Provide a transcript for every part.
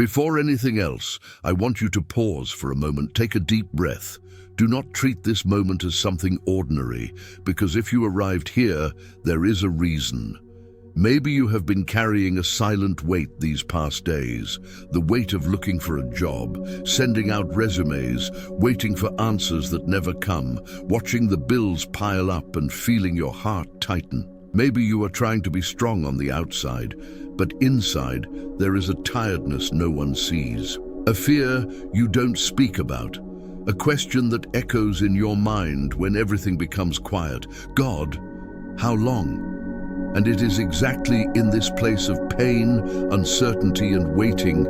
Before anything else, I want you to pause for a moment, take a deep breath. Do not treat this moment as something ordinary, because if you arrived here, there is a reason. Maybe you have been carrying a silent weight these past days, the weight of looking for a job, sending out resumes, waiting for answers that never come, watching the bills pile up and feeling your heart tighten. Maybe you are trying to be strong on the outside, but inside there is a tiredness no one sees, a fear you don't speak about, a question that echoes in your mind when everything becomes quiet. God, how long? And it is exactly in this place of pain, uncertainty, and waiting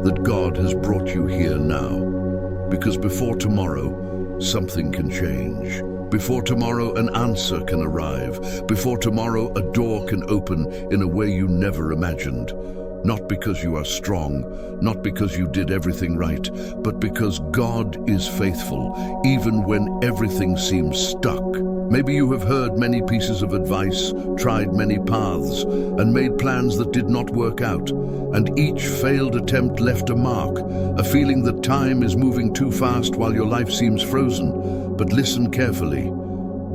that God has brought you here now. Because before tomorrow, something can change. Before tomorrow, an answer can arrive. Before tomorrow, a door can open in a way you never imagined. Not because you are strong, not because you did everything right, but because God is faithful, even when everything seems stuck. Maybe you have heard many pieces of advice, tried many paths, and made plans that did not work out, and each failed attempt left a mark, a feeling that time is moving too fast while your life seems frozen. But listen carefully.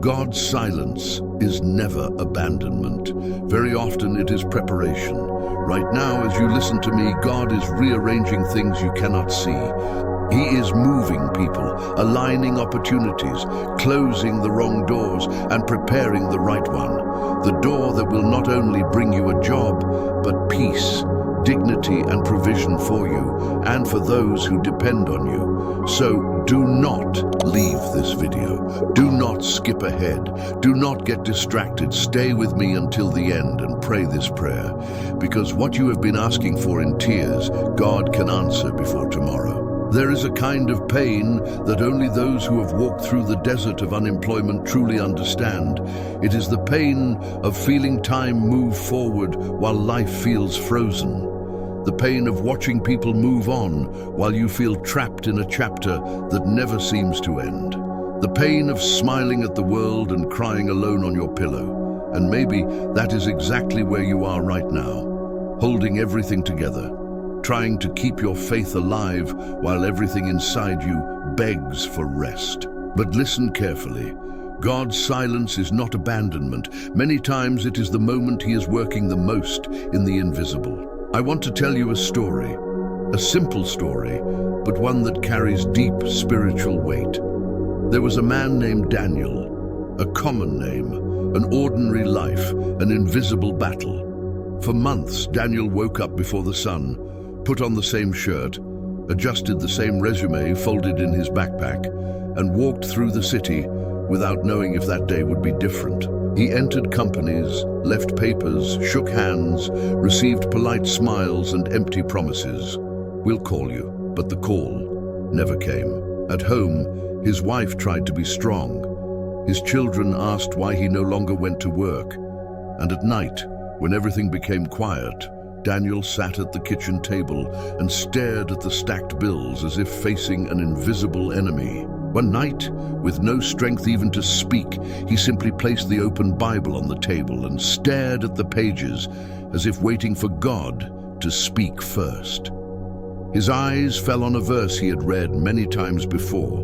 God's silence is never abandonment. Very often it is preparation. Right now, as you listen to me, God is rearranging things you cannot see. He is moving people, aligning opportunities, closing the wrong doors, and preparing the right one. The door that will not only bring you a job, but peace, dignity, and provision for you, and for those who depend on you. So do not leave this video. Do not skip ahead. Do not get distracted. Stay with me until the end and pray this prayer, because what you have been asking for in tears, God can answer before tomorrow. There is a kind of pain that only those who have walked through the desert of unemployment truly understand. It is the pain of feeling time move forward while life feels frozen. The pain of watching people move on while you feel trapped in a chapter that never seems to end. The pain of smiling at the world and crying alone on your pillow. And maybe that is exactly where you are right now, holding everything together, trying to keep your faith alive while everything inside you begs for rest. But listen carefully. God's silence is not abandonment. Many times it is the moment He is working the most in the invisible. I want to tell you a story, a simple story, but one that carries deep spiritual weight. There was a man named Daniel, a common name, an ordinary life, an invisible battle. For months, Daniel woke up before the sun, put on the same shirt, adjusted the same resume folded in his backpack, and walked through the city without knowing if that day would be different. He entered companies, left papers, shook hands, received polite smiles and empty promises. We'll call you, but the call never came. At home, his wife tried to be strong. His children asked why he no longer went to work. And at night, when everything became quiet, Daniel sat at the kitchen table and stared at the stacked bills as if facing an invisible enemy. One night, with no strength even to speak, he simply placed the open Bible on the table and stared at the pages as if waiting for God to speak first. His eyes fell on a verse he had read many times before,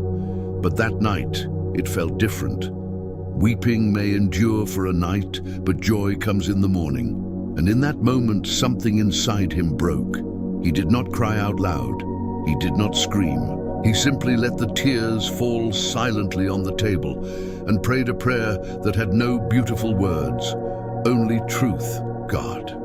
but that night it felt different. Weeping may endure for a night, but joy comes in the morning. And in that moment, something inside him broke. He did not cry out loud. He did not scream. He simply let the tears fall silently on the table and prayed a prayer that had no beautiful words, only truth. God,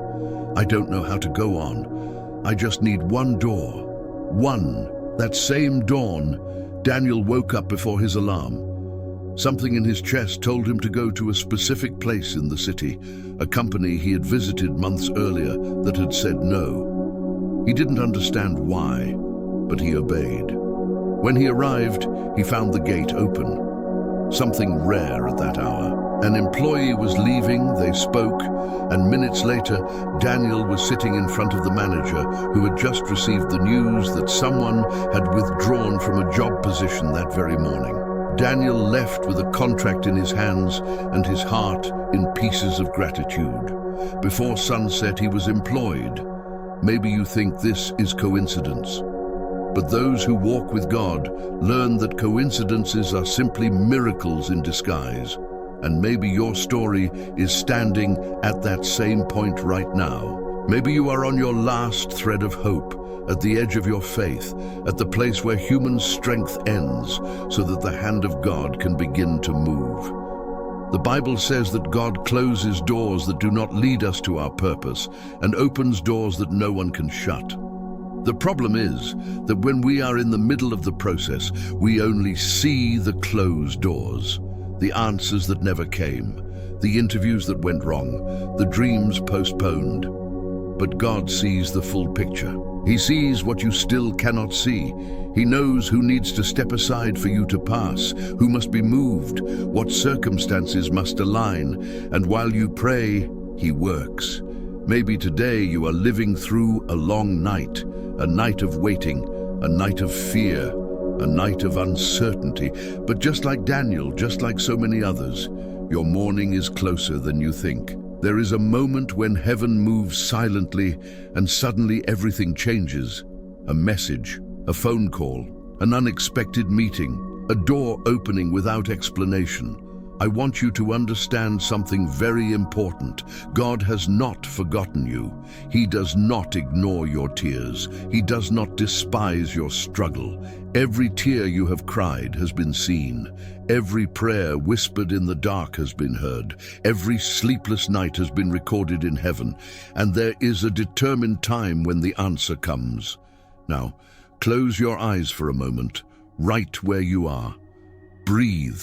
I don't know how to go on. I just need one door. One. That same dawn, Daniel woke up before his alarm. Something in his chest told him to go to a specific place in the city, a company he had visited months earlier that had said no. He didn't understand why, but he obeyed. When he arrived, he found the gate open. Something rare at that hour. An employee was leaving, they spoke, and minutes later, Daniel was sitting in front of the manager who had just received the news that someone had withdrawn from a job position that very morning. Daniel left with a contract in his hands and his heart in pieces of gratitude. Before sunset, he was employed, Maybe you think this is coincidence. But those who walk with God learn that coincidences are simply miracles in disguise. And maybe your story is standing at that same point right now. Maybe you are on your last thread of hope, at the edge of your faith, at the place where human strength ends, so that the hand of God can begin to move. The Bible says that God closes doors that do not lead us to our purpose and opens doors that no one can shut. The problem is that when we are in the middle of the process, we only see the closed doors, the answers that never came, the interviews that went wrong, the dreams postponed. But God sees the full picture. He sees what you still cannot see. He knows who needs to step aside for you to pass, who must be moved, what circumstances must align, and while you pray, He works. Maybe today you are living through a long night, a night of waiting, a night of fear, a night of uncertainty. But just like Daniel, just like so many others, your morning is closer than you think. There is a moment when heaven moves silently and suddenly everything changes. A message, a phone call, an unexpected meeting, a door opening without explanation. I want you to understand something very important. God has not forgotten you. He does not ignore your tears. He does not despise your struggle. Every tear you have cried has been seen. Every prayer whispered in the dark has been heard. Every sleepless night has been recorded in heaven. And there is a determined time when the answer comes. Now, close your eyes for a moment, right where you are. Breathe.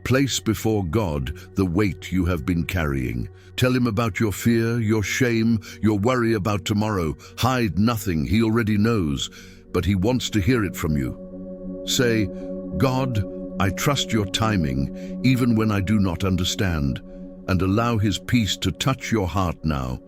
Place before God the weight you have been carrying. Tell Him about your fear, your shame, your worry about tomorrow. Hide nothing. He already knows, but He wants to hear it from you. Say, God, I trust your timing, even when I do not understand, and allow His peace to touch your heart now.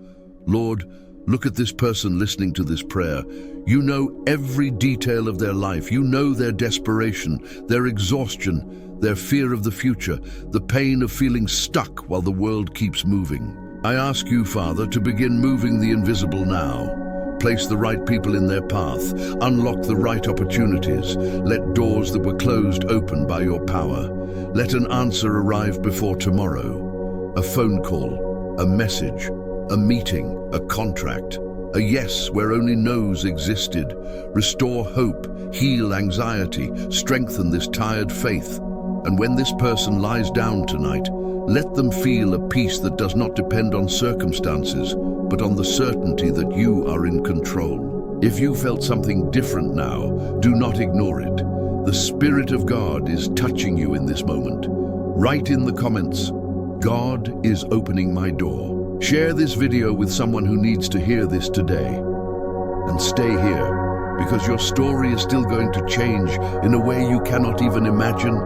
Lord, look at this person listening to this prayer. You know every detail of their life. You know their desperation, their exhaustion, their fear of the future, the pain of feeling stuck while the world keeps moving. I ask you, Father, to begin moving the invisible now. Place the right people in their path. Unlock the right opportunities. Let doors that were closed open by your power. Let an answer arrive before tomorrow. A phone call, a message, a meeting, a contract, a yes where only no's existed. Restore hope, heal anxiety, strengthen this tired faith. And when this person lies down tonight, let them feel a peace that does not depend on circumstances, but on the certainty that you are in control. If you felt something different now, do not ignore it. The Spirit of God is touching you in this moment. Write in the comments, God is opening my door. Share this video with someone who needs to hear this today. And stay here, because your story is still going to change in a way you cannot even imagine.